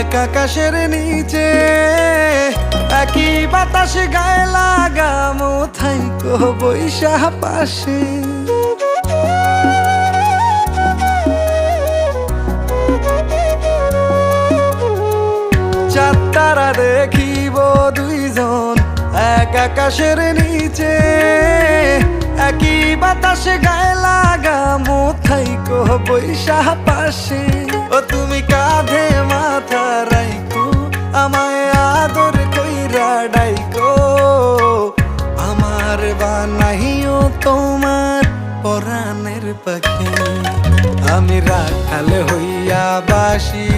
এক আকাশের নিচে একই বাতাস গায়ে লাগামো থাইকো বৈশা পাশে। চাঁদ তারা দেখিব দুইজন এক আকাশের নিচে একই বাতাস গায়ে লাগামো থাইকো বৈশা পাশে। ও তুমি কাঁধে মাথা রাইকো আমায় আদর কইরা ডাইকো, আমার বানাইও তোমার পরাণের পাখি। আমি রাখাল হইয়া বাসি